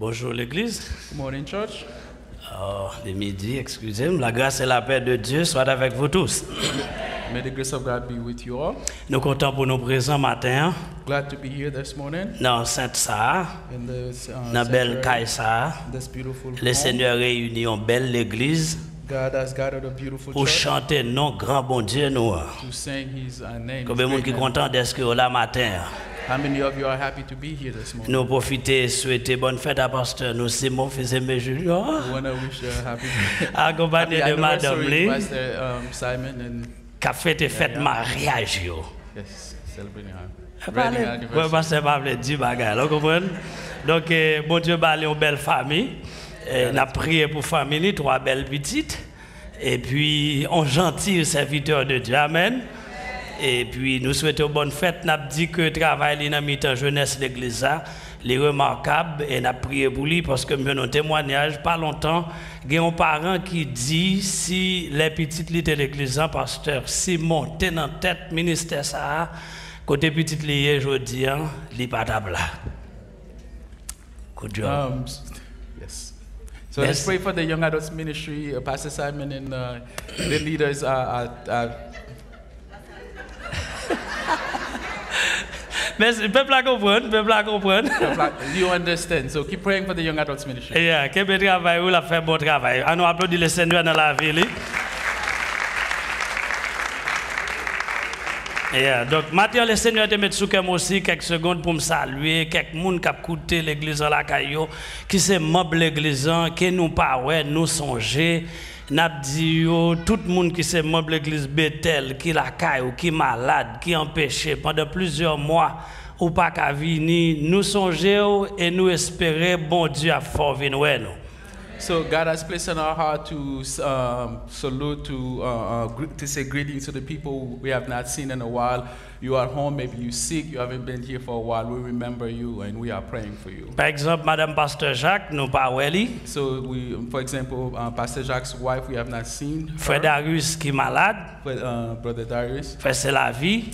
Bonjour l'Église. Good morning, church. Oh, les midi, excusez-moi. La grâce et la paix de Dieu soient avec vous tous. May the grace of God be with you all. Nous comptons pour nous présents matin Glad to be here this morning dans Sainte-Sarah, in this dans belle sanctuary, Kaïsa. this beautiful Le home. Seigneur réunit en belle l'Église God has gathered a beautiful pour church chanter non grand bon Dieu nous. to sing His name. Combien de monde qui est content d'être que là matin? How many of you are happy to be here this morning? Nous profiter, souhaiter bonne fête à pasteur. Nous Simon faisait mes juniors. We want to wish a happy Accompagné de Madame anniversary Lee, to Pastor Simon and qui a fêté fête mariage. Yo. yes, celebrating our Oui, wedding anniversary. parce que pas dit bagaille, vous comprenez? Donc, bon Dieu, bah, une belle famille. On a prié pour famille, 3 belles petites. Et puis, on gentil serviteur de Dieu. Amen. Et puis, nous souhaitons bonne fête. Nous avons dit que le travail dans mi-temps jeunesse l'église, est remarquable. Et nous avons prié pour lui parce que nous avons un témoignage, pas longtemps. Il y a un parent qui dit si les petites lites de l'église, pasteur Simon, t'es dans tête ministère ça, côté petite liée, je dis, il n'est pas table là. Good job. Yes. So let's pray for the young adults ministry. Pastor Simon and the leaders are Mais le peuple a compris, le peuple a compris. you understand. So keep praying for the young adults ministry. Yeah, quel bon travail, ou la fait bon travail. On applaudit le Seigneur dans la ville. Yeah, donc maintenant le Seigneur te met sous cœur aussi quelques secondes pour me saluer quelques monde qui a écouté l'église en la caillou qui c'est membre l'église qui nous pas ouais nous songer n'a dit tout le monde qui c'est membre l'église Bethel qui la caillou qui malade qui empêché pendant plusieurs mois ou pas qu'à venir nous songer et nous espérer bon Dieu a fort venir nous. So God has placed in our heart to salute, to say greetings to the people we have not seen in a while. You are home, maybe you sick, you haven't been here for a while. We remember you and we are praying for you. Par exemple, Madame Pasteur Jacques, nous pas welli. So we, for example, Pastor Jacques' wife, we have not seen her. Frère Darius qui malade. Brother Darius. Frère Selavi.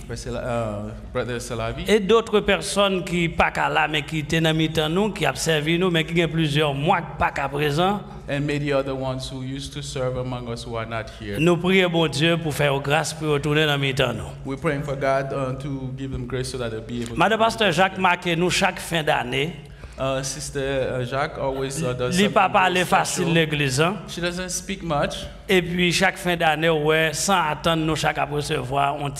Brother Salavi. Et d'autres personnes qui pas qu'à là mais qui étaient dans mi-temps nous, qui observent nous mais qui ont plusieurs mois pas qu'à présent. And many other ones who used to serve among us who are not here. Nous prions bon Dieu pour faire grâce pour retourner dans mi-temps nous. We're praying for God to give them grace so that they'll be able. Madame Pasteur Jacques marque nous chaque fin d'année. Sister Jacques always does. Il pas parler something facile special. l'église. She doesn't speak much. Et puis chaque fin d'année ouais sans attendre nous chaque à recevoir on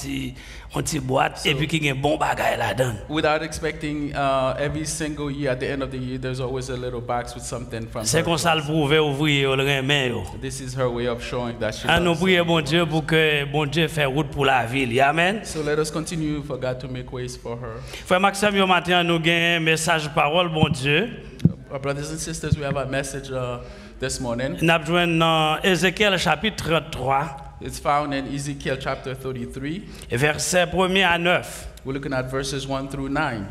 petit boîte et puis qui a un bon bagage là-dedans. Without expecting every single year, at the end of the year, there's always a little box with something from C'est her. comme ça le prouver ouvrier le remet yo. This is her way of showing that she Nous loves prions us. bon Dieu pour que bon Dieu fait route pour la ville. Amen. So let us continue for God to make ways for her. Frère Maxime, yo matin nous gagne un message parole bon Dieu. Our brothers and sisters, we have a message this morning. N'a besoin dans Ézéchiel chapitre 33 It's found in Ezekiel chapter 33. verset 1er à 9. We're looking at verses 1 through 9.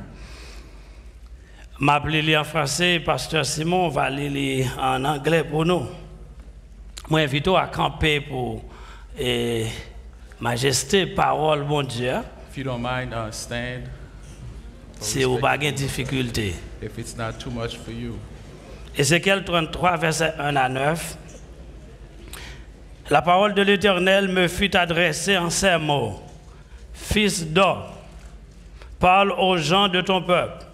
M'appeler en français, pasteur Simon va lire en anglais pour nous. Moi invite à camper pour majesté parole bon Dieu. If you don't mind, stand. Si vous pas de difficulté. If it's not too much for you. Ézéchiel 33 verset 1 à 9. La parole de l'Éternel me fut adressée en ces mots. Fils d'homme, parle aux gens de ton peuple.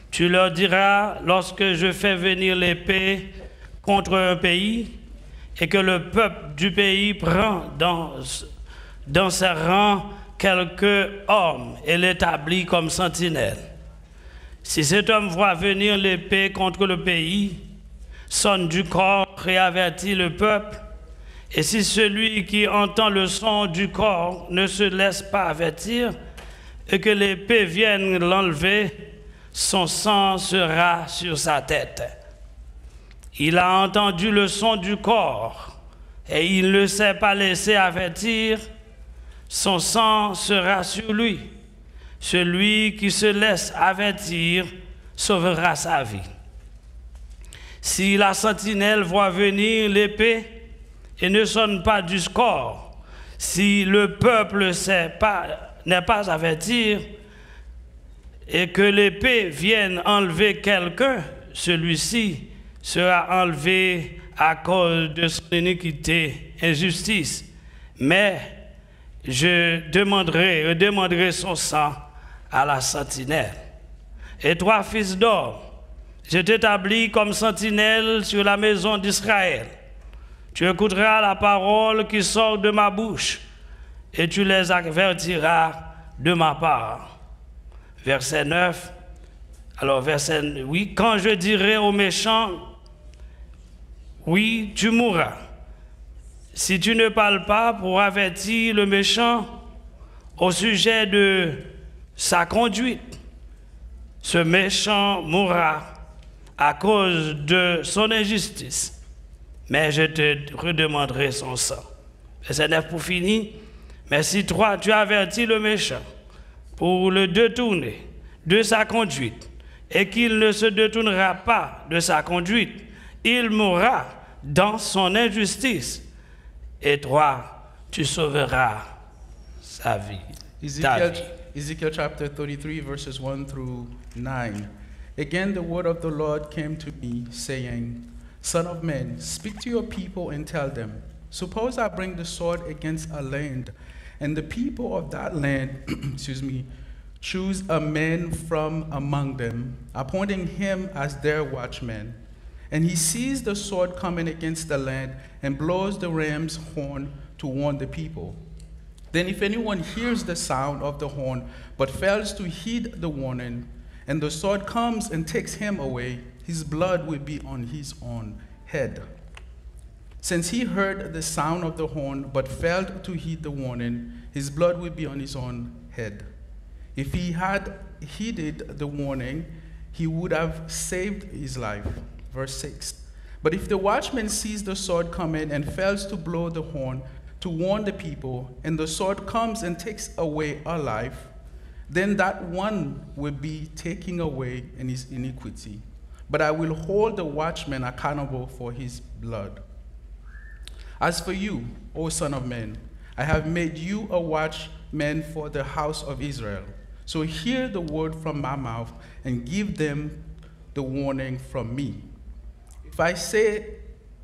Tu leur diras, lorsque je fais venir l'épée contre un pays et que le peuple du pays prend dans ses rangs quelques hommes et l'établit comme sentinelle. Si cet homme voit venir l'épée contre le pays, sonne du corps et avertit le peuple, et si celui qui entend le son du corps ne se laisse pas avertir, et que l'épée vienne l'enlever, son sang sera sur sa tête. Il a entendu le son du corps, et il ne s'est pas laissé avertir, son sang sera sur lui. Celui qui se laisse avertir sauvera sa vie. Si la sentinelle voit venir l'épée et ne sonne pas du score, si le peuple n'est pas averti et que l'épée vienne enlever quelqu'un celui-ci sera enlevé à cause de son iniquité, injustice. Mais je demanderai son sang à la sentinelle. Et toi, fils d'homme, je t'établis comme sentinelle sur la maison d'Israël. Tu écouteras la parole qui sort de ma bouche et tu les avertiras de ma part. Verset 9. Alors, verset 8. Quand je dirai aux méchants, oui, tu mourras. Si tu ne parles pas pour avertir le méchant au sujet de sa conduite, ce méchant mourra à cause de son injustice. Mais je te redemanderai son sang. Verset 9 pour finir. Mais si toi, tu avertis le méchant pour le détourner de sa conduite, et qu'il ne se détournera pas de sa conduite, il mourra dans son injustice, et toi, tu sauveras sa vie. Ezekiel chapter 33, verses 1 through 9. Again, the word of the Lord came to me, saying, Son of man, speak to your people and tell them, suppose I bring the sword against a land, and the people of that land, choose a man from among them, appointing him as their watchman. And he sees the sword coming against the land and blows the ram's horn to warn the people. Then if anyone hears the sound of the horn but fails to heed the warning, and the sword comes and takes him away, his blood will be on his own head. Since he heard the sound of the horn but failed to heed the warning, his blood will be on his own head. If he had heeded the warning, he would have saved his life. Verse 6. But if the watchman sees the sword coming and fails to blow the horn to warn the people, and the sword comes and takes away a life, then that one will be taken away in his iniquity. But I will hold the watchman accountable for his blood. As for you, O Son of Man, I have made you a watchman for the house of Israel. So hear the word from my mouth and give them the warning from me. If I say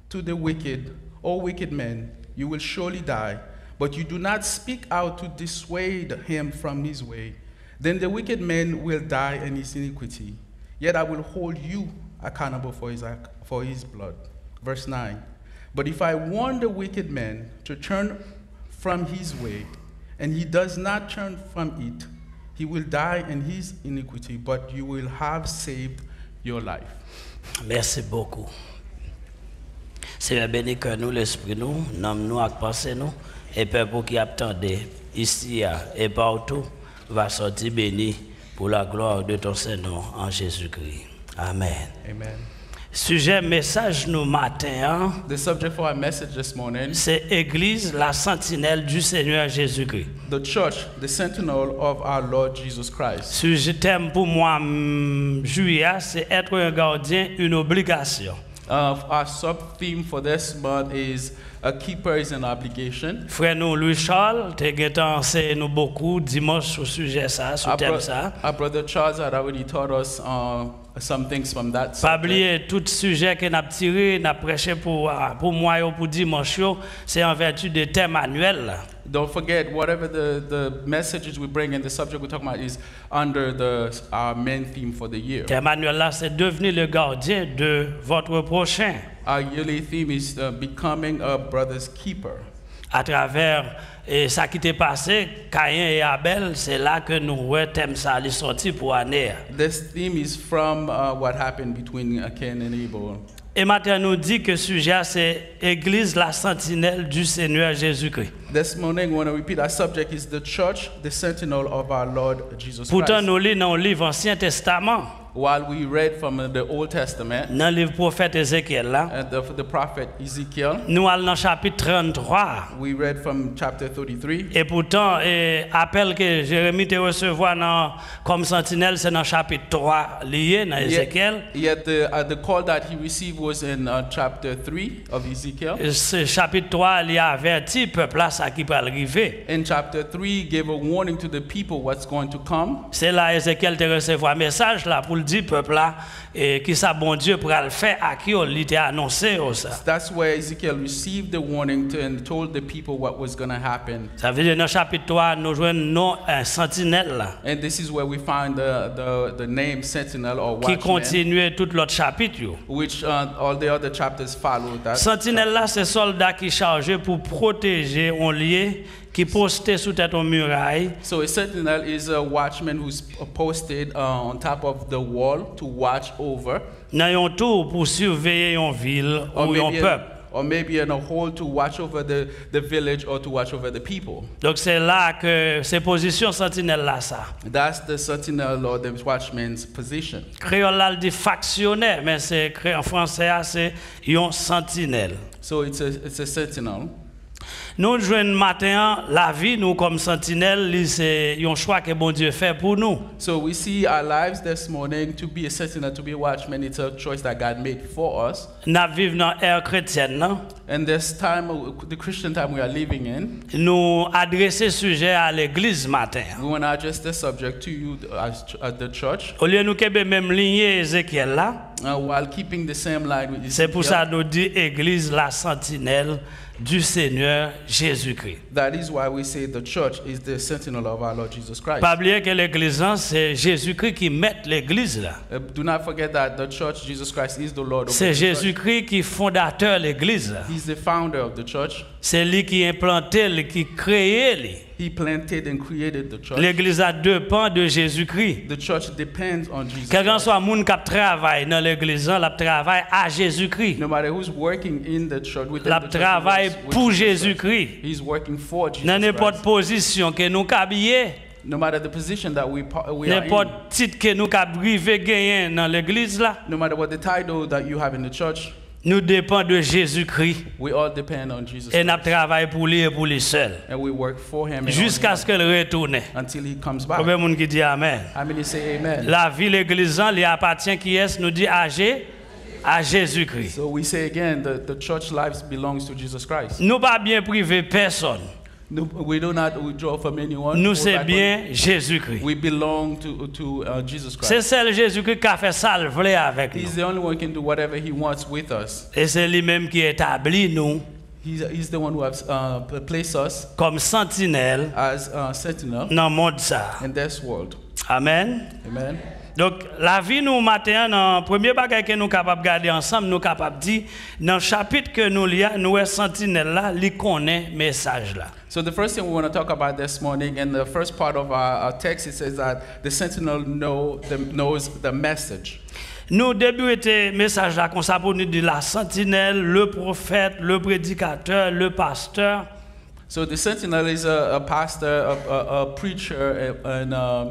to the wicked, O wicked man, you will surely die, but you do not speak out to dissuade him from his way, then the wicked man will die in his iniquity. Yet I will hold you accountable for his blood. Verse 9. But if I warn the wicked man to turn from his way, and he does not turn from it, he will die in his iniquity, but you will have saved your life. Merci beaucoup. Seigneur, bénis que nous, l'esprit nous, nomme nous, ak pensé nous, et peuple qui attendait ici et partout, va sortir béni pour la gloire de ton Seigneur en Jésus-Christ. Amen. Amen. Sujet message nous matin, The subject for our message this morning, c'est Église, la sentinelle du Seigneur Jésus-Christ. the church, the sentinel of our Lord Jesus Christ. Sujet thème pour moi, juillet, c'est être un gardien, une obligation. Our sub-theme for this month is a keeper is an obligation. Frère nous Louis Charles, tu as enseigné nous beaucoup dimanche sur sujet ça, sur thème ça. Our brother Charles had already taught us some things from that Pas subject. oublier tout sujet que n'a tiré, n'a prêché pour moi et pour dimanche, c'est en vertu de thème annuel. Don't forget, whatever the messages we bring and the subject we're talking about is under our main theme for the year. Thème annuel là, c'est devenir le gardien de votre prochain. Our yearly theme is becoming a brother's keeper. À travers ça qui t'est passé, Caïn et Abel, c'est là que nous voyons thème ça est sorti pour année. This theme is from what happened between Cain and Abel. Et maintenant, nous dit que le sujet, c'est Église, la sentinelle du Seigneur Jésus-Christ. This morning, we want to repeat our subject is the church, the sentinel of our Lord Jesus Pourtant, Christ. nous lisons dans le livre Ancien Testament, While we read from the Old Testament dans le livre prophète Ézéchiel, là, and the prophet Ezekiel, nous allons dans le chapitre 33. we read from chapter 33. Et pourtant, appel que Jérémie te recevoir comme sentinelle, c'est dans le chapitre 3 lié dans Ézéchiel. Yet the call that he received was in chapter 3 of Ezekiel. Ce chapitre 3, il a averti le peuple là, ça qui peut arriver. In chapter 3, gave a warning to the people what's going to come. C'est là Ézéchiel te recevoir un message là pour dire peuple là et qui ça bon Dieu pour le faire à qui il était annoncé ça. That's where Ezekiel received the warning and told the people what was going to happen. Ça veut dire dans chapitre 3 nous jouons non un sentinelle là And this is where we find the name sentinel or qui watchman, continuait tout l'autre chapitre yo. which all the other chapters follow that. Sentinelle là c'est soldat qui chargé pour protéger un lieu qui posté sous tête en muraille. So a sentinel is a watchman who's posted on top of the wall to watch over, Dans un tour pour surveiller une ville ou un peuple. or maybe in a hole to watch over the village or to watch over the people. Donc c'est là que ces positions sentinelle là ça. That's the sentinel or the watchman's position. Créole là le dit factionnaire mais c'est en français c'est un sentinelle. So it's a sentinel. Nous jouons matin la vie nous comme sentinelle c'est un choix que bon Dieu fait pour nous. So we see our lives this morning to be a sentinel, to be a watchman. It's a choice that God made for us. Nous vivons dans l'ère chrétienne non? And this time, the Christian time we are living in, Nous adresser sujet à l'église matin. we want to address this subject to you at the church, Au lieu nous kebe même ligne Ézéchiel là, while keeping the same line with c'est pour Ezekiel. ça nous dit église la sentinelle du Seigneur Jésus-Christ. That is why we say the church is the sentinel of our Lord Jesus Christ. Pas oublier que l'église hein, c'est Jésus-Christ qui met l'église là. Do not forget that the church, Jesus Christ, is the Lord of C'est the church. Jésus-Christ qui est fondateur de l'église là. He's the founder of the church. C'est lui qui implanté, lui qui créé lui. He planted and created the church. L'église a dépend de Jésus-Christ. The church depends on Jesus Quel que Christ. soit monde qui travaille dans l'église, la travaille à Jésus-Christ. No matter who's working in the church, within La the church, travaille he works with pour Jesus Jésus-Christ. Christ. He's working for Jesus Dans n'importe Christ. position que nous habillons, No matter the position that we are in, n'importe titre que nous arrivons gagner dans l'église là, no matter what the title that you have in the church, nous dépendons de Jésus-Christ we all depend on Jesus et nous Christ. travaillons pour lui et pour lui seul And we work for him and jusqu'à on ce qu'elle retourne. him until he comes back. Combien de monde qui dit amen? How many say amen? La vie l'église lui appartient qui est nous dit à Jésus-Christ. So we say again, the church lives belongs to Jesus Christ. Nous pas bien privé personne. No, we do not withdraw from anyone. Nous Go c'est back bien Jésus-Christ. on- We belong to Jesus C'est Christ. seul Jésus-Christ qui a fait salver avec nous. He's the only one who can do whatever he wants with us. Et c'est lui-même qui établit nous He's the one who has placed us comme sentinelle as sentinel dans le monde ça. in this world. Amen. Amen. Donc la vie nous matin dans premier bagage que nous capable garder ensemble nous capable dire dans le chapitre que nous lia nous est sentinelle là, li connaît message là. So the first thing we want to talk about this morning, in the first part of our text, it says that the sentinel knows the message. Nous débuter message là comme ça pour nous dire la sentinelle, le prophète, le prédicateur, le pasteur. So the sentinel is a pastor, a preacher, and a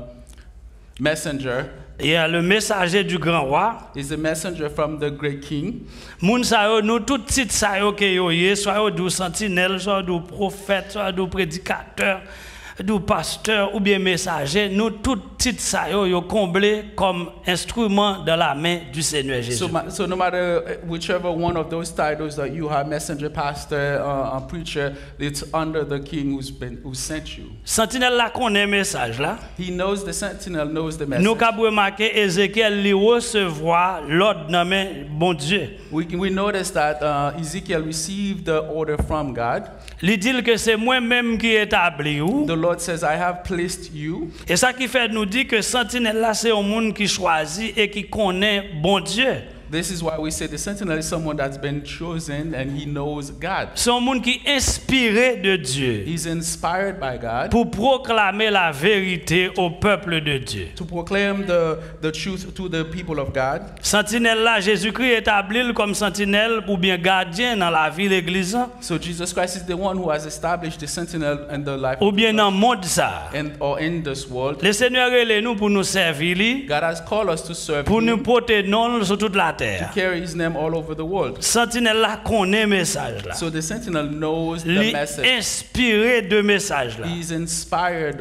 messenger. Il y a le messager du grand roi. Is a messenger from the great king. Moun sa yo nous tout titre sa yo que yo yé, soit yo du sentinelle, soit du prophète, soit du prédicateur, du pasteur ou bien messager, nous tout titre sa yo comblé comme instrument dans la main du Seigneur Jésus. So no matter whichever one of those titles that you have, messenger, pastor, preacher, it's under the king who sent you. Sentinelle là connaît message là. He knows, the sentinel knows the Nous message. avons remarqué Ézéchiel li recevoir l'ordre dans main bon Dieu. We notice that Ezekiel received the order from God. Il dit que c'est moi-même qui établi ou. The Lord says, I have placed you. Et ça qui fait nous dire que sentinelle là c'est un monde qui choisit et qui connaît bon Dieu. This is why we say the sentinel is someone that's been chosen and he knows God. C'est un monde qui est inspiré de Dieu He's inspired by God pour proclamer la vérité au peuple de Dieu. to proclaim the truth to the people of God. Sentinelle là, Jésus-Christ établit comme sentinelle ou bien gardien dans la vie l'église So Jesus Christ is the one who has established the sentinel in the life ou of bien the dans church le monde ça. or in this world. Le Seigneur est nous pour nous servir lui, God has called us to serve pour nous him, porter non sur toute la terre. carry his name all over the world. Sentinelle là connaît message là. So the sentinel knows the Li message. inspiré de message là. He is inspired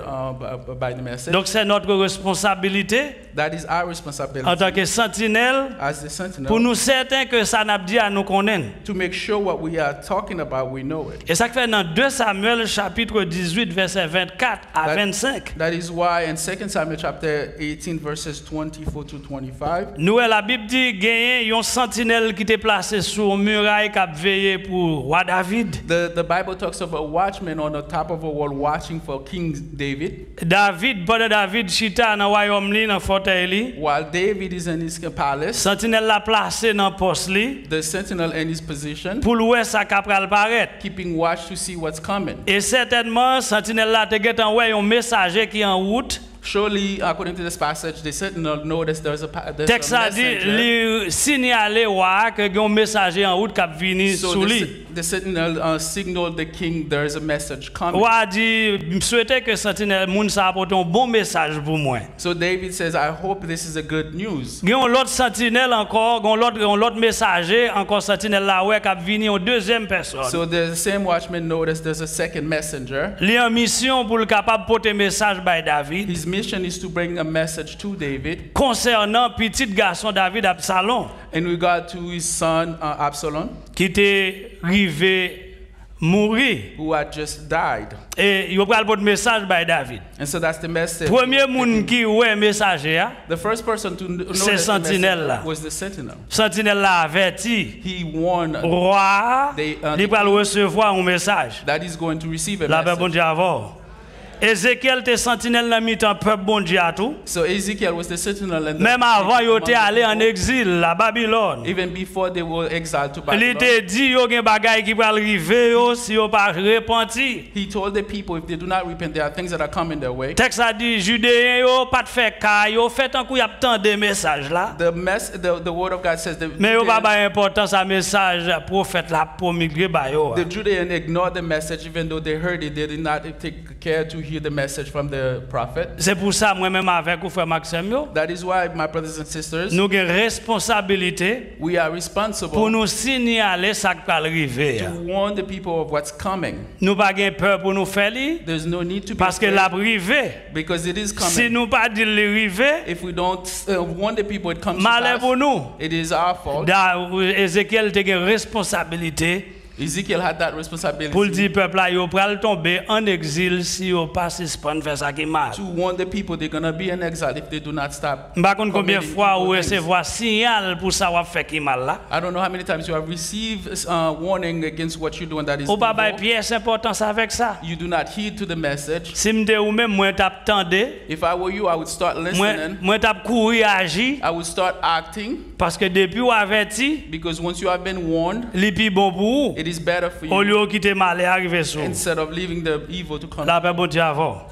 by the message. Donc c'est notre responsabilité That is our en responsibility tant que sentinelle as the sentinel pour nous certains que ça n'a dit à nous connaître. to make sure what we are talking about, we know it. Et ça fait dans 2 Samuel chapitre 18 verset 24 à 25. That is why in 2 Samuel chapter 18 verses 24 to 25, Nous la Bible dit gagné un sentinelle qui était placé sur muraille qui a veillé pour roi David. the Bible talks of a watchman on the top of a wall watching for King David. David, pendant David chita dans royaume li dans fauteuil li, While David is in his palace, sentinelle la placé dans poste li the sentinel in his position, pour louer ça capral paraître. keeping watch to see what's coming. Et certainement sentinelle la te get en un messager qui en route. Surely, according to this passage, the sentinel noticed there's a Texte a dit messenger. li signaler wa que un messager en route qui vini So sous lui. the sentinel signaled the king there is a message coming. Wa dit souhaiter que sentinelle moun sa apporte un bon message pour moi. So David says, I hope this is a good news. Gen l'autre sentinelle encore, l'autre messager encore sentinelle là ouais qui vini en deuxième personne. So the same watchman noticed there's a second messenger. Li en mission pour le capable porter message by David His mission is to bring a message to David concernant petit garçon David Absalom in regard to his son Absalom, qui était arrivé mourir who had just died. et il pral porter message by David. And so that's the message. Premier moun qui ouais messager a, The first person to know C'est the sentinelle là. message was the sentinel. sentinelle la averti He warned roi They, il pral recevoir un message. that he's going to receive a La paix bon message. Dieu avant. Ézéchiel te sentinelle dans mi-temps peuple bon Dieu à tout. So Ezekiel was the sentinel and Même avant yo te allé en exil la Babylone. even before they were exiled to Il Babylon. te dit yo gen bagay qui pral rive yo si yo pas repenti. He told the people if they do not repent, there are things that are coming their way. Texte a dit judéen yo pas de fait ka yo fait un coup y a tant de messages là. The word of God says the Mais yo pas Judean, ba importance à message prophète la promulguer ba yo. the Judean ignored the message even though they heard it. They did not take care to hear the message from the prophet. C'est pour ça moi même avec vous frère Maxime yo, That is why, my brothers and sisters, nous gen responsabilité we are pour responsible nous signaler ça qui va arriver. to warn the people of what's coming. Nous pas gen peur pour nous faire li There's no need to be parce que afraid la rive. because it is Si coming. nous pas dire le rive, If we don't warn the people, it comes to malheur pour pass. nous. It is our fault. Ézéchiel te gen responsabilité Ezekiel had that pour responsibility dire peuple là yo pral tomber en exil si yo pas suspend faire ça qui mal. to warn the people they're going to be in exile if they do not stop. M'pa konn combien committing fois ou evil things. recevoir signal pour ça va faire qui mal là. I don't know how many times you have received warning against what you're doing that is Ou pas bay evil. pièce importance avec ça. You do not heed to the message. Si m'te ou même moi t'a tendé, If I were you, I would start listening. moi t'a courir agir I would start acting parce que depuis ou averti, because once you have been warned, li pi bon pour ou. it is better for Au you lieu quitter mal et arriver sur. instead of leaving the evil to come. La paix bon Dieu avant.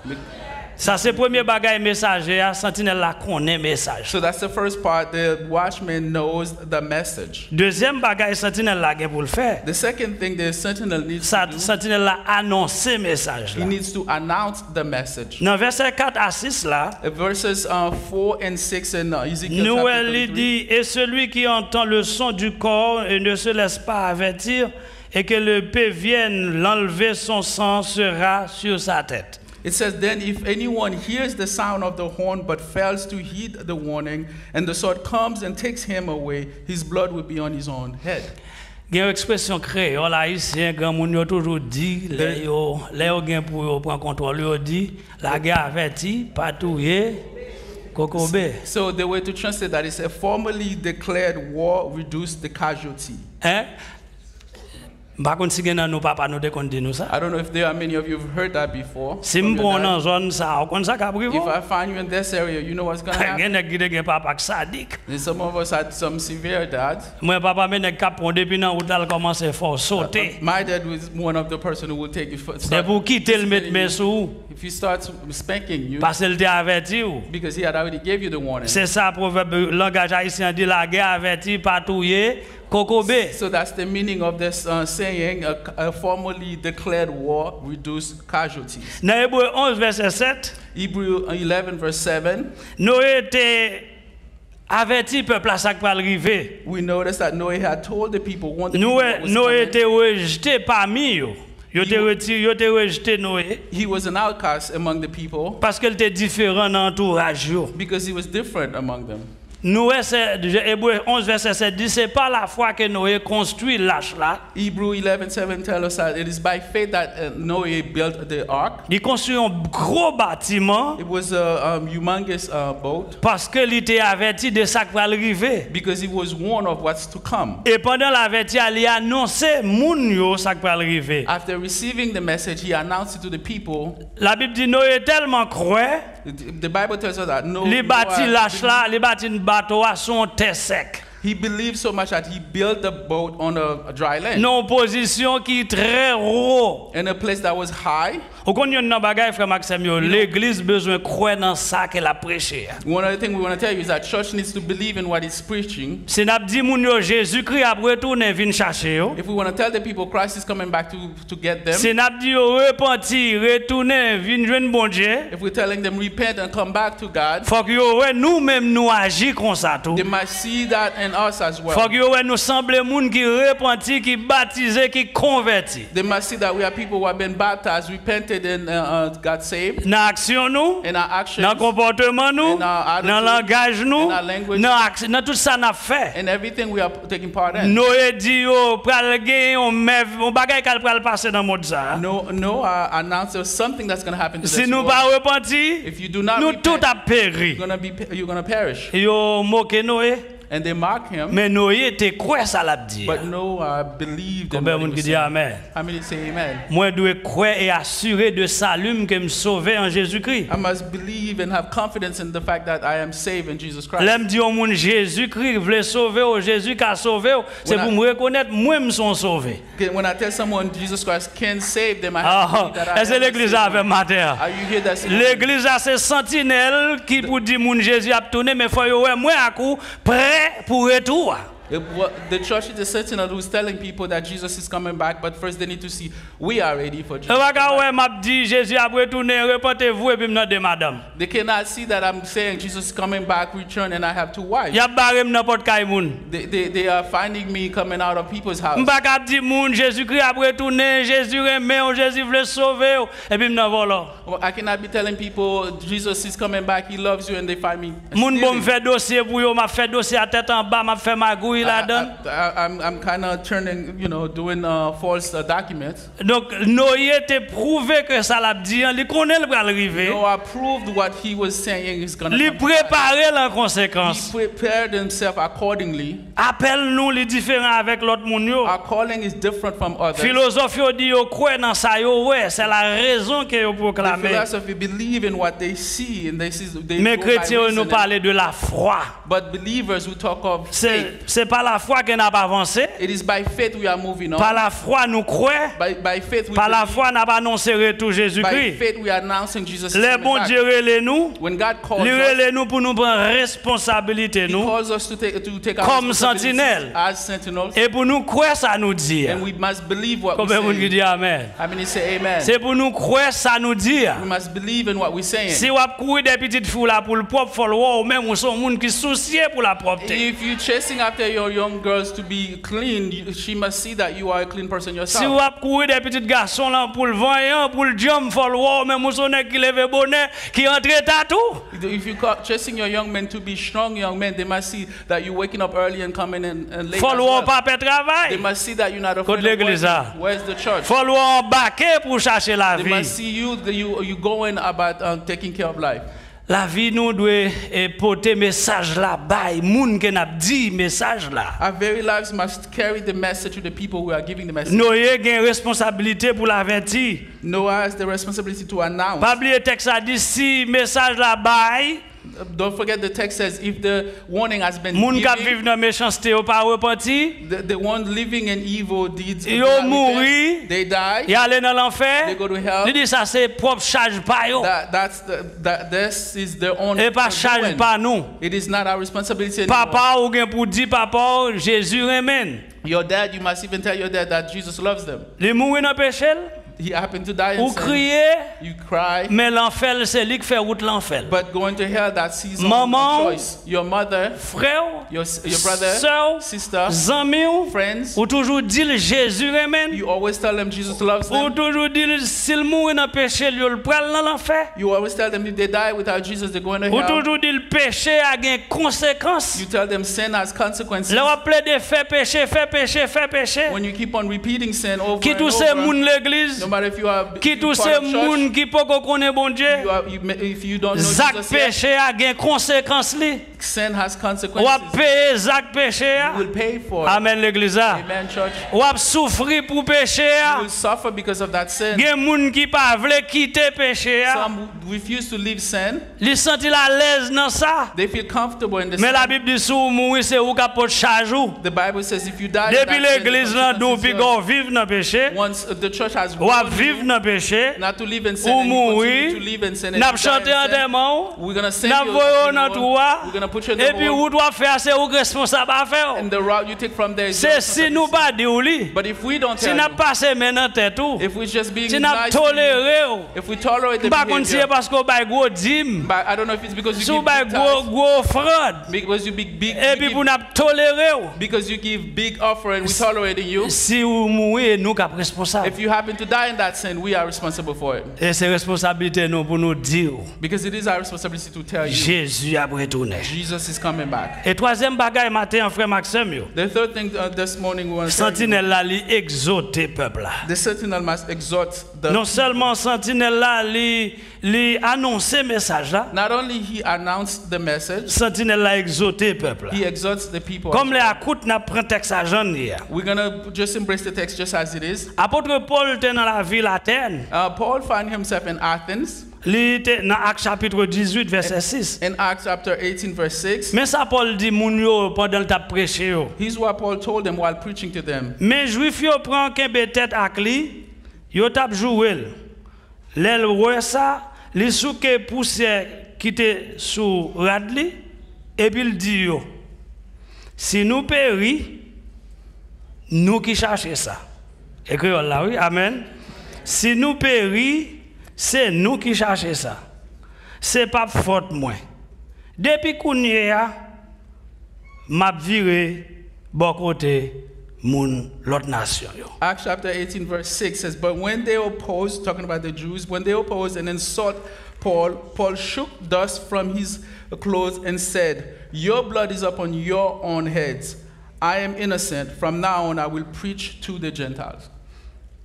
Ça c'est premier bagage messager à sentinelle la connaît message. So that's the first part. The watchman knows the message. Deuxième bagage sentinelle la gen pour le faire. The second thing the sentinel needs Ça to do, sentinelle la annoncer message he là. needs to announce the message. Dans verset 4 à 6 là, Verses 4 and 6 in Ezekiel nous chapter elle 33. dit et celui qui entend le son du corps et ne se laisse pas avertir et que le paix vienne l'enlever son sang sera sur sa tête. It says, then if anyone hears the sound of the horn but fails to heed the warning, and the sword comes and takes him away, his blood will be on his own head. Il y a une expression créole haïtien grand moun yo toujours dit les yo gen pour yo prendre contrôle yo dit la guerre averti pas touyer kokobé. So the way to translate that is a formally declared war reduced the casualty. Hein? Par contre si gen nan nou papa nou de kon di nou ça. I don't know if there are many of you who've heard that before. Si from your m'pon dad. nan zone ça, kon ça ka If privo. I find you in this area, you know what's going to happen. Gen nèg ki de gen papa sadique. And some of us had some severe dads. Moi papa men nèg kap pon depuis nan route al commencer fort sauter. My dad was one of the person who will take you for C'est pour quitter le mettre mes sous if he starts spanking you parce qu'il t'a averti ou. because he had already gave you the warning. C'est ça proverbe langage haïtien dit la guerre averti pas touyer kokobé. So that's the meaning of this saying, a formally declared war reduced casualties. Dans Hébreu 11 verset 7, Hebrew 11 verse 7, Noé était averti peuple à ça qui va arriver. We notice that Noah had told the people, warned the people Nous what was Noé coming. était rejeté parmi eux. Yo te retiré, yo te rejeté Noé He was an outcast among the people parce qu'elle était différent dans l'entourage yo. because he was different among them. Noé, c'est Hébreux 11 verset 7 dit c'est pas la foi que Noé construit l'arche là. Hebrew 11:7 tells us that it is by faith that Noah built the ark. Il construit un gros bâtiment It was a humongous boat parce que il était averti de ça qui va arriver. because he was warned of what's to come. Et pendant l'averti, il a annoncé moun yo ça qui va arriver. After receiving the message, he announced it to the people. La Bible dit Noé tellement croit, The Bible tells us that les bâti l'arche là, les bâti un bateau à son terre sec. he believed so much that he built the boat on a dry land Non position qui très haut. in a place that was high. Ou qu'on y a un bagage frère Maxime yo, l'église besoin croire dans ça qu'elle a prêché. One other thing we want to tell you is that church needs to believe in what it's preaching. Si n'a dit moun yo Jésus-Christ a retourné vinn chercher yo. If we want to tell the people Christ is coming back to get them, Si n'a dit yo repenti, retourner vinn joindre bon Dieu. if we're telling them repent and come back to God, Faut que yo ouais nous-mêmes nous agir comme ça tout. they must see that in us as well. Faut que yo ouais nous semble moun qui repenti, qui baptisé, qui converti. They must see that we are people who have been baptized, repented, and got saved. Dans action nous, In our actions, dans comportement nous, in our attitude, dans langage nous, in our language, dans tout ça n'a fait. in everything we are taking part in. Noé dit yo pral gen on bagay k'al pral passer dans monde ça. Noah announced there's something that's going to happen to Si this nous world. pas repenti, If you do not nous tout repent, a péri. you're gonna perish. Yo moqué Noé, And they mock him, mais Noé était quoi ça l'a dit. but Noah believed in Combien what he moun qui was dit saying. amen. How many say amen? Moi dois croire et assurer de salut que me sauver en Jésus-Christ. I must believe and have confidence in the fact that I am saved in Jesus Christ. L'aime dit au monde Jésus-Christ voulait sauver ou Jésus qui a sauvé, c'est pour me reconnaître moi me sont sauvé. When I tell someone Jesus Christ can save them, I have to Ah, believe that I est-ce am l'église saved. avec matin? Are you here that's L'église a ses sentinelles qui pour dire moun Jésus a tourné mais faut yo ouais moi à coup prêt pour retour. The church is a sentinel who's telling people that Jesus is coming back, but first they need to see we are ready for Jesus. Ouais m'a dit Jésus a retourné, repentez-vous et puis me demande madame. They cannot see that I'm saying Jesus is coming back, return, and I have two wives. Y a barré n'importe quel moun. They are finding me coming out of people's house. M'pa ka di moun Jésus-Christ a retourné, Jésus aimé, Jésus veut sauver et puis me voilà. Well, I cannot be telling people Jesus is coming back, he loves you, and they find me. Moun bon me stealing. fait dossier pour yo, m'a fait dossier à tête en bas, m'a fait magouille là-dedans. I'm kind of turning, doing false documents. Donc Noé te prouvé que ça l'a dit, il connaît le pral arriver. Noah proved what he was saying is going to Il come to pass. préparer en He conséquence. prepared himself accordingly. Appelle-nous les différents avec l'autre moun yo. Our calling is different from others. Philosophe yo dit yo croit dans ça yo ouais, c'est la raison que yo The proclamer. philosophy believe in what they see and they Mais go by chrétiens nous reasoning. parler de la foi. But believers who talk of faith, C'est pas la foi qu'on n'a pas avancé. it is by faith we are moving on. Par la foi nous croyons. By faith we Par la believe. foi n'a pas annoncé retour By Jésus-Christ. faith we are announcing Jesus is Les coming bons back. Dieu relève nous. When God calls Il us, relève nous pour nous prendre responsabilité He nous calls us to take our Comme responsibilities sentinelle. as sentinels, et pour nous croire ça nous dit. and we must believe what we Combien vous say. dit amen. How many say amen? C'est pour nous croire ça nous dit. We must believe in what we're saying. Si vous courir des petites filles là pour le propre follower ou même ou sont monde qui soucieux pour la propreté. If you're chasing after your young girls to be clean, she must see that you are a clean person Si yourself. vous courir des petits garçons là pour le voyant, pour le jump follower même ou sont qui lève bonnet qui entre tatou. If you're chasing your young men to be strong young men, they must see that you're waking up early and coming in and late as Follower well. pas faire They travail. must see that you're not Côte afraid of l'église, working. ah. Where's the church? Follower embarquer pour chercher la They vie. must see you going about taking care of life. La vie nous doit porter message là bas, moun qui n'a dit message là. Our very lives must carry the message to the people who are giving the message. Noé a une responsabilité pour l'avertir. Noah has the responsibility to announce. Pas oublier texte a dit si message là bas, Don't forget the text says if the warning has been moun qui given, vivent dans méchanceté ou pas repenti, the one living in evil deeds, do Yo not repent, mouri. they die. y aller dans l'enfer. They go to hell. Il dit ça c'est propre charge pas yo This is their own et pas charge doing. pas nous. It is not our responsibility anymore. Papa ou gen pour dire papa Jésus remène. Your dad, you must even tell your dad that Jesus loves them. Il mourir dans péché. he happened to die in Ou sin. crier, You cry, mais l'enfer, c'est lui qui fait route l'enfer. but going to hell, that's his own Maman, choice. Your mother, Frère, your brother, soeur, sister, amis, friends, ou toujours dire Jésus remène. you always tell them Jesus loves Ou them. toujours dire s'il mourit dans le péché, il le prend dans l'enfer. You always tell them if they die without Jesus, they're going to Ou hell. toujours dire le péché a des conséquences. You tell them sin has consequences. Là, on plaide de faire péché, faire péché, faire péché. When you keep on repeating sin over Qui and tous ces over, moun l'église? no matter if you are Qui tous part ces of church, moun qui peut connaître bon Dieu? if you don't know Zac Jesus yet, péché a des conséquences li. sin has Ou consequences. a payer zac péché You a. will pay for it. Amen l'église a. Amen, church. Ou a souffrir pour péché a. You will suffer because of that sin. Gen moun qui pas vle quitter péché a. Some refuse to leave sin. Li senti la l'aise dans ça. They feel comfortable in the Mais la sin. Bible dit sou mourir c'est ou capot charge ou. The Bible says if you die in Depuis that sin, l'église the là d'où consequences puis is qu'on yours. vive dans péché. Once the church has Ou a warned vivre you dans péché. not to live in sin, Ou and you mourir. continue to live in sin, and N'a you die in chanter en sin, démon. we're going to send N'a you voyons in dans the toi. hole. We're going to put you in Et the puis hole. ou doit faire c'est ou responsable à faire. And the route you take from there is C'est your si nous pas dit ou li. But if we don't Si tell n'a you, passé maintenant tête ou. if we're just being Si n'a nice to you, toléré ou. if we tolerate the Pas contre c'est behavior, parce qu'on bail gros dîme. but I don't know if it's because you Sou give bail big gros tithes, gros fraude. because you big Et puis pour n'a toléré ou. because you give big offering, we tolerating you. Si ou mourir nous cap responsable. If you happen to die in that sin, we are responsible for it. Et c'est responsabilité nous pour nous dire Because it is our responsibility to tell you, Jésus a retourné. Jesus is coming back. Et troisième bagaille matin frère Maxime yo. The third thing this morning we want to tell you, Sentinelle là li exhorter peuple là. the sentinel must exhort the Non seulement sentinelle là li annoncer message là. Not only he announced the message, Sentinelle là exhorter peuple là. he exhorts the people. Comme les acoutes n'a prend texte à Jean hier. We're going to just embrace the text just as it is. Apôtre Paul était dans la ville Athènes. Paul found himself in Athens Il était dans Actes chapitre 18 verset 6. in Acts chapter 18 verse 6. Mais ça Paul dit moun yo pendant le t'a prêché yo. Here's what Paul told them while preaching to them. Mais juif yo prend kembe tête ak li, yo t'a joué. L'el wè ça, li souke poussière qui était sous rad li et puis il dit yo. Si nous péri, nous qui cherchons ça. Écrit là oui, amen. Si nous péri, c'est nous qui cherchons ça. C'est pas faute moi. Depuis qu'on y est, m'a viré bon côté moun l'autre nation yo. Acts chapter 18 verse 6 says, but when they opposed, talking about the Jews, when they opposed and insult Paul, Paul shook dust from his clothes and said, your blood is upon your own heads. I am innocent. From now on I will preach to the Gentiles.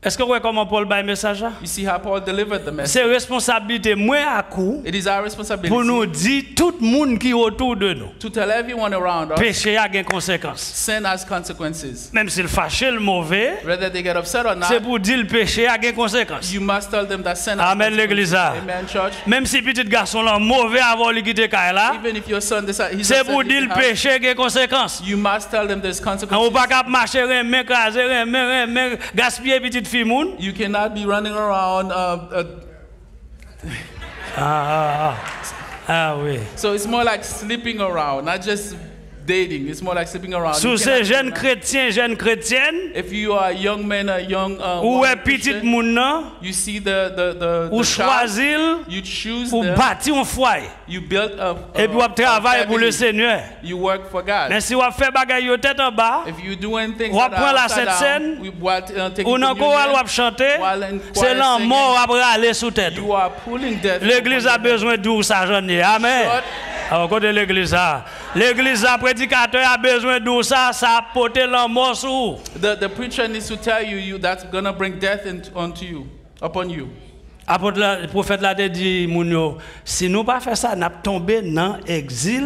Est-ce que vous voyez comment Paul baille message là? You see how Paul delivered the message? C'est responsabilité moi à coup It is our responsibility pour nous dire tout le monde qui est autour de nous. to tell everyone around us Péché a des conséquences. sin has consequences. Même s'il fâché le mauvais, Whether they get upset or c'est not, pour dire le péché a des conséquences. you must tell them that sin has Amen consequences. l'église. Amen, church. Même si petit garçon là mauvais avant de quitter là, Even if your son decides he's c'est upset pour with dire you, le péché a des conséquences. you must tell them there's On consequences. va pas marcher remet craser remet gaspiller petite fille moun. You cannot be running around. Ah oui. So it's more like sleeping around, not just dating. It's more like sleeping around. Sous You ces cannot- jeunes chrétiennes, If you are a young man, a young ou woman est petit Christian, moun nan, you see the ou child, choisir you choose pour them, bâtir un foyer. you build Et puis on travaille pour le family. Seigneur. You work for God. Mais si on fait bagaille yo tête en bas, If you doing things on that prend are la upside Sainte down, Seine, we take ou nan chorale ou chanter, while in c'est choir l'en singing, mort après aller sous tête. you are pulling death. L'église a upon your head. besoin d'où ça j'en ai. Amen. Short. Alors côté l'église a. L'église a prédicateur a besoin d'où ça a porté l'en mort sous. The preacher needs to tell you that's gonna bring death onto you, upon you. Apôtre le prophète l'a dit moun yo, si nous pas faire ça, n'a tombé dans exil.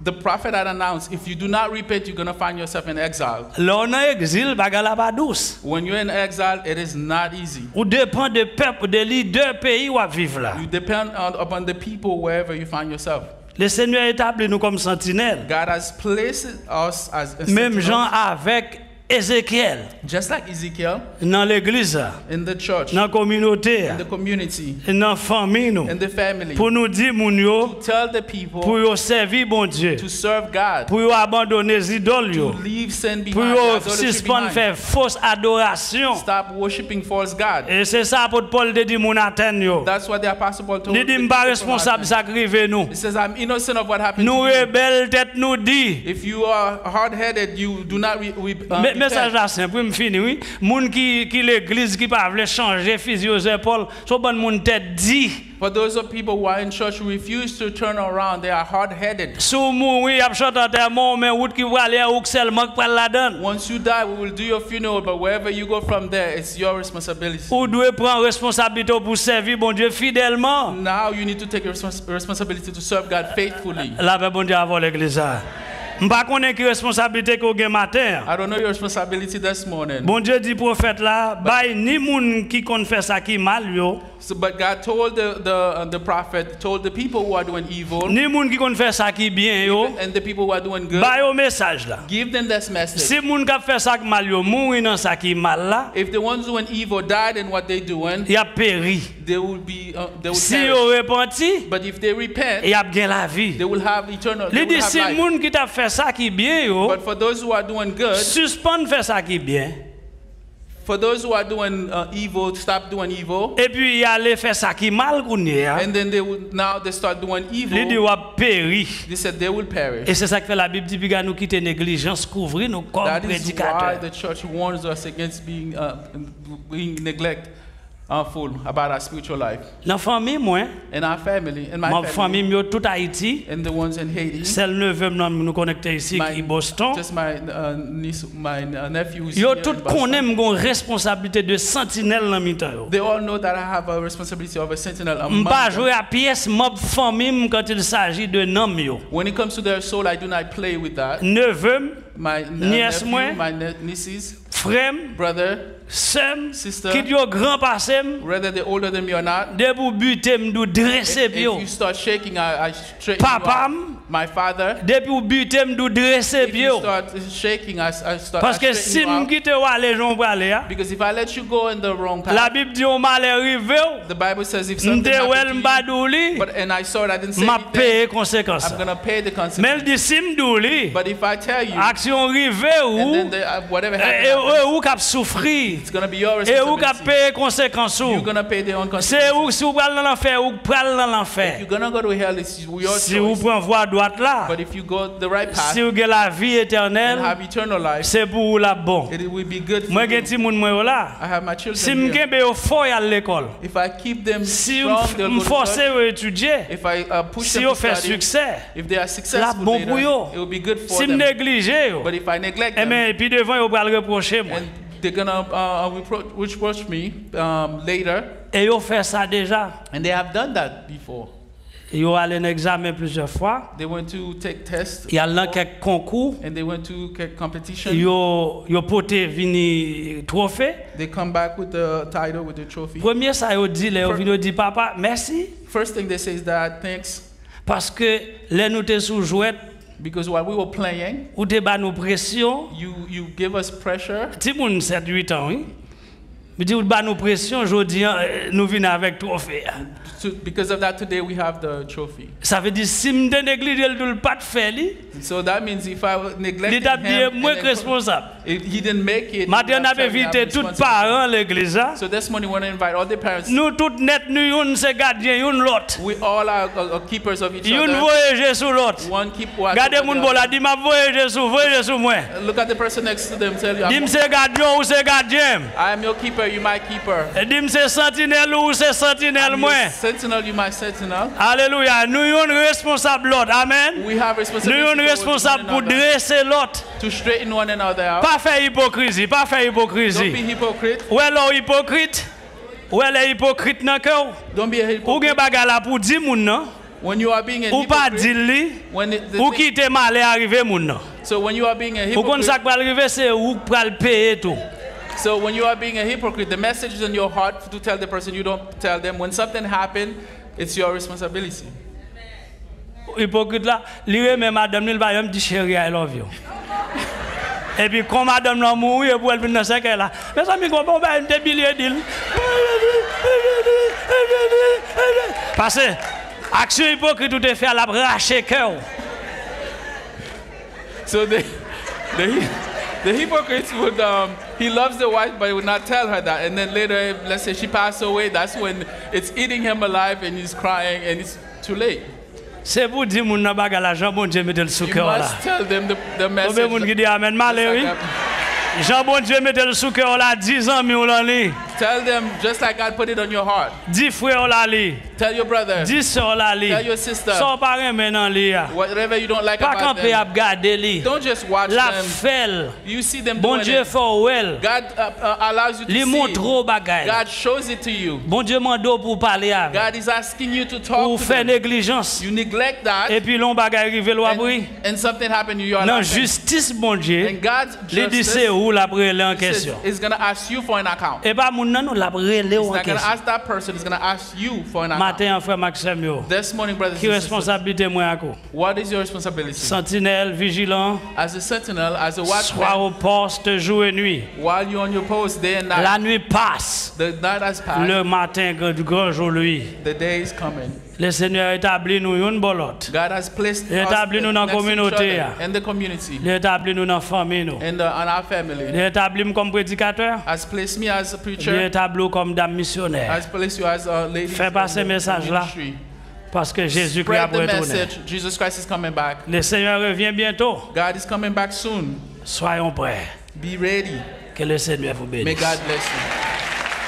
The prophet had announced, if you do not repent, you're gonna find yourself in exile. Là on en exil, bagarre la pas douce. When you're in exile, it is not easy. Ou dépend de peuple, de leader pays où à vivre là. You depend upon the people wherever you find yourself. Le Seigneur établit nous comme sentinelle. God has placed us as a Même sentinel. gens avec Ézéchiel, Just like Ezekiel, dans l'église, in the church, dans la communauté, in the community, dans la famille, in the family, pour nous dire, moun yo, to tell the people pour yo servir bon Dieu, to serve God, pour yo abandonner les idoles, to yo, leave sin pour behind, yo idolatry suspendre behind. faire fausse adoration. Stop worshiping false God. Et c'est ça pour Paul de dire mon Athènes yo. That's what the apostle Paul told Il dit the m'pas people from responsable Athens. ça qui arrive nous. He says, I'm innocent of what happened Nous to you. rebelles tête nous dit. If you are hard-headed, you do not Message repent. là simple, pour me finir oui. Moun qui l'église qui pas veut changer fusil aux épaules, so bon moun tête dit. For those of people who are in church who refuse to turn around, they are hard-headed. Sou mou oui, ap chante enterrement mais route qui va aller ou seulement qui la donne. Once you die, we will do your funeral, but wherever you go from there, it's your responsibility. Ou doit prendre responsabilité pour servir bon Dieu fidèlement. Now you need to take responsibility to serve God faithfully. La paix bon Dieu avant l'église. M'pas connaît qui responsabilité qu'on gagne matin. I don't know your responsibility this morning. Bon Dieu dit prophète là, bay ni moun qui kon fait ça qui mal yo, So, but God told the prophet, told the people who are doing evil, ni moun qui kon fait ça qui bien yo, and the people who are doing good, bay au message là. give them this message. Si moun qui fait ça qui mal yo, mouri dans ça qui mal là, If the ones doing evil died in what they're doing, y a péri. they will Si perish. yo repenti, But if they repent, y a bien la vie. they will have eternal. They Li will dit have si life. moun qui t'a fait ça qui bien yo, But for those who are doing good, suspend faire ça qui bien, for those who are doing evil, stop doing evil, et puis y aller faire ça qui mal kounye, and then they start doing li dit evil. ou a péri. They said they will perish. Et c'est ça que fait la Bible dit puis nous quitter négligence, couvrir nous comme That is why prédicateurs. the church warns us against being neglectful about our spiritual life. Dans famille moi, In our family, in my ma family, famille yo tout Haïti, and the ones in Haiti, celle neveu nous connecter ici qui Boston. just my niece, my nephew is Yo here tout in Boston. connaît m'gon responsabilité de sentinelle dans mi-temps yo. They all know that I have a responsibility of a sentinel among M'pas them. jouer à pièce mob famille quand il s'agit de nom yo. When it comes to their soul, I do not play with that. Neveu, My Nièce moi. nephew, my nieces, frère, brother, sœur, sister, qui yo grand passé, whether they're older than me or not. de pour buter m'dou dresser If yo. you start shaking, I straighten you Papa, out. My father. Depuis ou buter m'dou dresser If you yo. start shaking, I start. Parce I que straighten si you out. m'quitte ou aller jon pour aller, Because if I let you go in the wrong path, la Bible dit on mal arrivé, the Bible says if something m'te wel happened to m'badouli, you, and I saw it, I didn't say m'a anything, payer conséquence. I'm gonna pay the Mais consequence. elle dit si m'douli, But if I tell you, action rive and then ou whatever et happens, ou cap souffrir it's gonna be your et ou cap responsibility. payer conséquence ou. You're gonna pay the own C'est consequences. ou si ou pral dans l'enfer ou pral dans If l'enfer. you're gonna go to hell, it's your Si vous choice. prenez voie droite là, But if you go the right path si vous avez la vie and éternelle, have eternal life, c'est pour vous la bon. it will be good for Moi you. gen ti moun mwen yo là. I have my Si children here. m'gembe yo fort à l'école. If I keep them Si strong, they'll go to m'force church. yo étudier. If I push Si them yo to fait study, succès. if they are La successful bon later, pour yo. it will be good for Si them. m'néglige yo. But if I neglect Eh them, ben puis devant yo pral reprocher moi. and they're gonna reproach me later, Et yo fait ça déjà. and they have done that before. Yo allé en examen plusieurs fois. They went to take tests, Il y a là quelques concours. and they went to competition. Yo pote vini trophée. They come back with the title, with the trophy. Premier ça yo dit yo vini dit papa merci First thing they say is that thanks, parce que les nous te sous jouet because while we were playing, ou te ba nous pression. you give us pressure. Ti moun 7-8 ans oui. Me dit ou ba nous pression jodi nous venons avec trophée. Because of that, today we have the trophy. Ça veut dire si m'te néglige le pas de faire li, So that means if I neglected l'état bien him, moins and then responsable. if he didn't make it, Matin on that's a why we have invité tous responsibility. parents l'église. So this morning we want to invite all the parents. Nous toutes net nous une c'est gardien une l'autre. We all are keepers of each Une other. voyager sur l'autre. One keep watch. Gardez over moun the bon la other. dit m'a voyager sur moi. Look at the person next to them. Tell you, Dim c'est gardien ou c'est gardien. I am your keeper. You my keeper. Dim c'est sentinelle ou c'est sentinelle I'm moi. your sentinel. You my sentinel. Alléluia. Nous sommes responsables l'autre. Amen. We have Nous responsibility sommes towards responsables one pour another, dresser l'autre. to straighten one another out. Pas faire hypocrisie, pas faire Don't be hypocrisie. hypocrite. Ou est hypocrite? Ou est hypocrite dans cœur? Don't be a Ou gen hypocrite. bagay la pour dire moun nan? When you are being a Ou pas hypocrite, dire li? when Ou qui te mal arrivé moun nan? so when you are being a Ou kon hypocrite, ça qui va arriver c'est ou pral payer tout. so when you are being a hypocrite, the message is in your heart to tell the person. You don't tell them. When something happened, it's your responsibility. Hypocrite là, li remet madame li va me dit chérie I love you. Et puis, quand madame l'a mouru, pour elle venir dans ce cas-là, mes amis, quand on va une billet d'île. Parce que, action hypocrite, tout est fait à la bracher cœur. So the hypocrite would, he loves the wife, but he would not tell her that. And then later, let's say she passed away, that's when it's eating him alive and he's crying and it's too late. C'est pour dire mon n'a pas l'argent, bon Dieu mettez le sous You cœur là. must tell them the message. Combien moun qui dit amen malé oui. Jean bon Dieu mettez le sous cœur là 10 ans mi on l'a li. Tell them just like God put it on your heart. 10 frères là li. Tell your brother. 10 sœurs là li. Tell your sister. Sans parler maintenant li. Whatever you don't like Pas about camper à them. regarder li. Don't just watch La them. fait. You see them Bon doing Dieu it. fait well. God allows you to Li see. montre au bagay. God shows it to you. Bon Dieu mando pour parler avec. God is asking you to Ou talk to faire them. négligence. You neglect that. Et puis l'on bagay arrivé l'on abri. And something happened to you. Non justice bon Dieu. And God's Les dit c'est justice où la brûler en says question. is going to ask you for an account. Et pas moun nan nous la brûler He's en not going to question. ask that person. He's going to ask you for an account. Matin frère Maxime yo. This morning, brothers Qui and sisters, responsabilité moi à quoi? what is your responsibility? Sentinelle vigilant, As a sentinel, as a soir watchman, au poste jour et nuit. while you're on your post day and night, La nuit passe, the night has passed, le matin grand jour lui. the day is coming. Le Seigneur établit nous une bolotte. God has placed Il us établit nous dans la next to each communauté. other, in the community, Il établit nous dans la famille nous. in our family. Il établit nous comme prédicateur. Has placed me as a Il preacher. établit nous comme dame missionnaire. Has placed you as a lady Fais passer in the message là. ministry. Parce que Jésus-Christ a Spread the retourné. message. Jesus Christ is coming back. Le Seigneur revient bientôt. God is coming back soon. Soyons prêts. Be ready. Que le Seigneur vous May bénisse. God bless you.